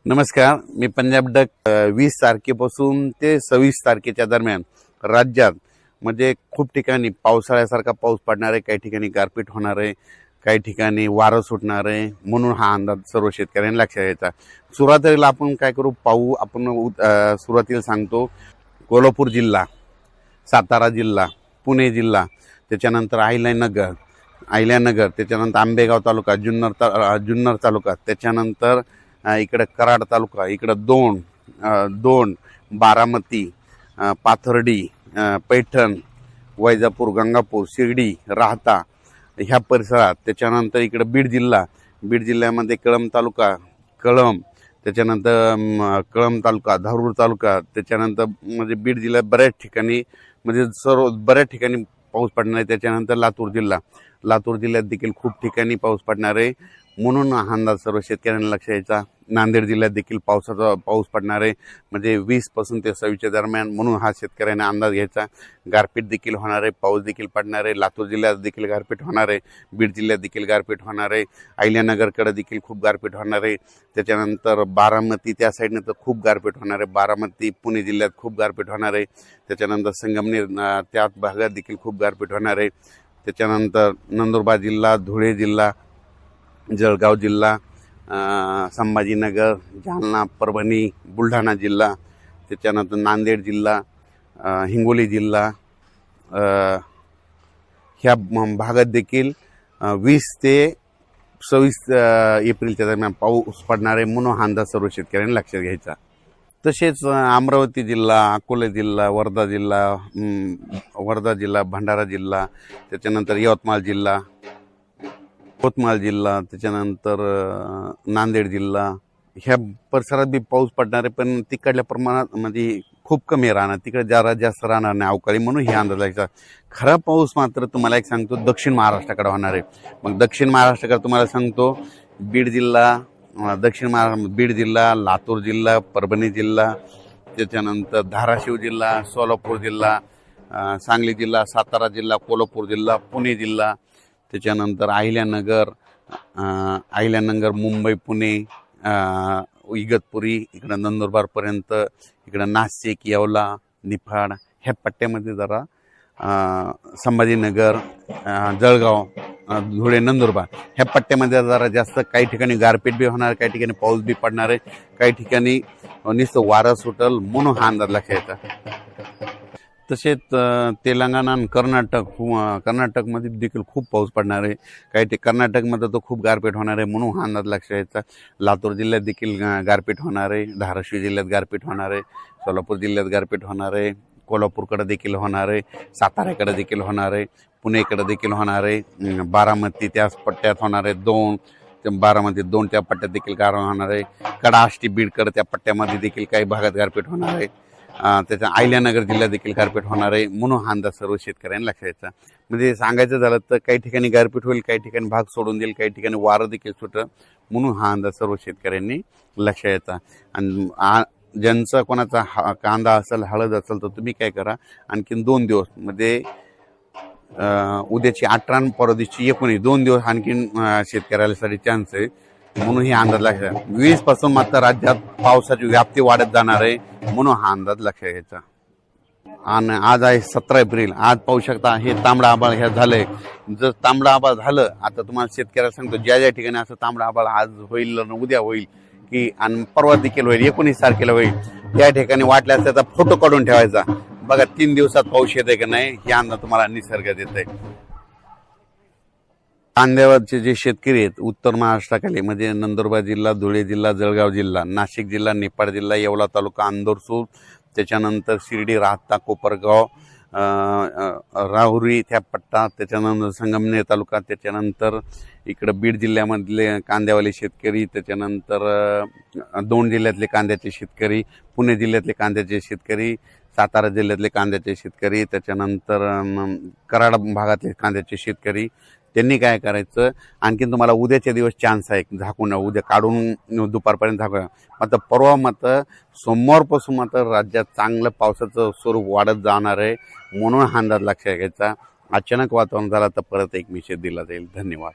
नमस्कार, मी पंजाब डक 20 तारखेपासून ते 26 तारखेच्या दरम्यान राज्यात म्हणजे खूप ठिकाणी पावसाळ्यासारखा पाऊस पडणार आहे, काही ठिकाणी गारपीट होणार आहे, काही ठिकाणी वारं सुटणार आहे. म्हणून हा अंदाज सर्व शेतकऱ्यांनी लक्षात घ्यायचा. सुरुवातीला आपण काय करू पाहू. आपण सुरुवातीला सांगतो कोल्हापूर जिल्हा, सातारा जिल्हा, पुणे जिल्हा, त्याच्यानंतर अहिल्यानगर, त्याच्यानंतर आंबेगाव तालुका, जुन्नर तालुका, त्याच्यानंतर इकडे कराड तालुका, इकडे दोन, बारामती, पाथर्डी, पैठण, वैजापूर, गंगापूर, शिर्डी, राहता ह्या परिसरात. त्याच्यानंतर इकडे बीड जिल्ह्यामध्ये कळंब तालुका, त्याच्यानंतर कळंब तालुका, धारूर तालुका, त्याच्यानंतर म्हणजे बीड जिल्ह्यात बऱ्याच ठिकाणी म्हणजे बऱ्याच ठिकाणी पाऊस पडणार आहे. त्याच्यानंतर लातूर जिल्ह्यात देखील खूप ठिकाणी पाऊस पडणार आहे. म्हणून हा अंदाज सर्व शेतकऱ्यांना लक्ष द्यायचा. नांदेड जिल्ह्यात देखील पाऊस पडणार आहे, म्हणजे 20 पासून ते 26 दरम्यान. म्हणून हा शेतकऱ्यांना अंदाज घ्यायचा. गारपीट देखील होणार आहे, पाऊस देखील पडणार आहे. लातूर जिल्ह्यात देखील गारपीट होणार आहे, बीड जिल्ह्यात देखील गारपीट होणार आहे, अहिल्यानगरकडे देखील खूप गारपीट होणार आहे. त्याच्यानंतर बारामती त्या साईडनं तर खूप गारपीट होणार आहे. बारामती पुणे जिल्ह्यात खूप गारपीट होणार आहे. त्याच्यानंतर संगमनेर त्या भागात देखील खूप गारपीट होणार आहे. त्याच्यानंतर नंदुरबार जिल्हा, धुळे जिल्हा, जळगाव जिल्हा, संभाजीनगर, जालना, परभणी, बुलढाणा जिल्हा, त्याच्यानंतर नांदेड जिल्हा, हिंगोली जिल्हा ह्या भागात देखील 20 ते 26 एप्रिलच्या दरम्यान पाऊस पडणार आहे. म्हणून हा अंदाज सर्व शेतकऱ्यांनी लक्षात घ्यायचा. तसेच अमरावती जिल्हा, अकोला जिल्हा, वर्धा जिल्हा, भंडारा जिल्हा, त्याच्यानंतर यवतमाळ जिल्हा, त्याच्यानंतर नांदेड जिल्हा ह्या परिसरात बी पाऊस पडणार आहे, पण तिकडल्या प्रमाणात म्हणजे खूप कमी राहणार, तिकडे जरा जास्त राहणार नाही अवकाळी. म्हणून हे अंदाज लागचा. खरा पाऊस मात्र तुम्हाला एक सांगतो दक्षिण महाराष्ट्राकडे होणार आहे. मग दक्षिण महाराष्ट्राकडे तुम्हाला सांगतो बीड जिल्हा, बीड जिल्हा, लातूर जिल्हा, परभणी जिल्हा, त्याच्यानंतर धाराशिव जिल्हा, सोलापूर जिल्हा, सांगली जिल्हा, सातारा जिल्हा, कोल्हापूर जिल्हा, पुणे जिल्हा, त्याच्यानंतर अहिल्यानगर, मुंबई, पुणे, इगतपुरी, इकडं नंदुरबारपर्यंत, इकडं नाशिक, येवला, निफाड ह्या पट्ट्यामध्ये जरा संभाजीनगर, जळगाव, धुळे, नंदुरबार ह्या पट्ट्यामध्ये जरा जास्त काही ठिकाणी गारपीट बी होणार, काही ठिकाणी पाऊस बी पडणार आहे, काही ठिकाणी नुसतं वारं सुटल. म्हणून हा अंदाज लक्षात येतात. तसेच तेलंगणा आणि कर्नाटकमध्ये देखील खूप पाऊस पडणार आहे. काही कर्नाटकमध्ये तर खूप गारपीट होणार आहे. म्हणून हा अंदाज लक्षात यायचा. लातूर जिल्ह्यात देखील गारपीट होणार आहे, धाराशिव जिल्ह्यात गारपीट होणार आहे, सोलापूर जिल्ह्यात गारपीट होणार आहे, कोल्हापूरकडे देखील होणार आहे, साताऱ्याकडे देखील होणार आहे, पुणेकडे देखील होणार आहे, बारामती त्याच पट्ट्यात होणार आहे, बारामती 2 त्या पट्ट्यात देखील गार होणार आहे, कडाष्टी बीडकडे त्या पट्ट्यामध्ये देखील काही भागात गारपीट होणार आहे. त्याच्या अहिल्यानगर जिल्ह्यात देखील गारपीट होणार आहे. म्हणून हा अंदाज सर्व शेतकऱ्यांनी लक्षात घ्यायचा. म्हणजे सांगायचं झालं तर काही ठिकाणी गारपीट होईल, काही ठिकाणी भाग सोडून देईल, काही ठिकाणी वारं देखील सुटेल. म्हणून हा अंदाज सर्व शेतकऱ्यांनी लक्षात घ्यायचा. आणि ज्यांचा कोणाचा कांदा असेल, हळद असेल तर तुम्ही काय करा, आणखीन 2 दिवस म्हणजे उद्याची 18 आणि परवा दिवशी 19 2 दिवस आणखीन शेतकऱ्यासाठी चान्स आहे. म्हणून हे अंदाज लक्षात 20 पासून मात्र राज्यात पावसाची व्याप्ती वाढत जाणार आहे. म्हणून हा अंदाज लक्षात घ्यायचा. आणि आज आहे 17 एप्रिल. आज पाहू शकता हे तांबडा आभाळ हे झालंय. जर तांबडा आभाळ झालं, आता तुम्हाला शेतकऱ्याला सांगतो ज्या ठिकाणी असं तांबडा आभाळ आज होईल, उद्या होईल की आणि परवा देखील होईल, 19 तारखेला होईल, त्या ठिकाणी वाटल्यास त्याचा फोटो काढून ठेवायचा. बघा 3 दिवसात पाऊस येते की नाही हे अंदाज तुम्हाला निसर्ग देत आहे. कांद्यावरचे जे शेतकरी आहेत उत्तर महाराष्ट्राखाली म्हणजे नंदुरबार जिल्हा, धुळे जिल्हा, जळगाव जिल्हा, नाशिक जिल्हा, निफाड जिल्हा, येवला तालुका, अंदोरसूर, त्याच्यानंतर शिर्डी, राहता, कोपरगाव, राहुरी त्या पट्टा, त्याच्यानंतर संगमनेर तालुका, त्याच्यानंतर इकडं बीड जिल्ह्यामधले कांद्यावाले शेतकरी, त्याच्यानंतर 2 जिल्ह्यातले कांद्याचे शेतकरी, पुणे जिल्ह्यातले कांद्याचे शेतकरी, सातारा जिल्ह्यातले कांद्याचे शेतकरी, त्याच्यानंतर कराड भागातले कांद्याचे शेतकरी, त्यांनी काय करायचं. आणखीन तुम्हाला उद्याच्या दिवस चान्स आहे झाकून, उद्या काढून दुपारपर्यंत झाकून. मात्र परवा मात्र सोमवारपासून मात्र राज्यात चांगलं पावसाचं स्वरूप वाढत जाणार आहे. म्हणून हा अंदाज लक्षात घ्यायचा. अचानक वातावरण झालं तर परत एक मेसेज दिला जाईल. धन्यवाद.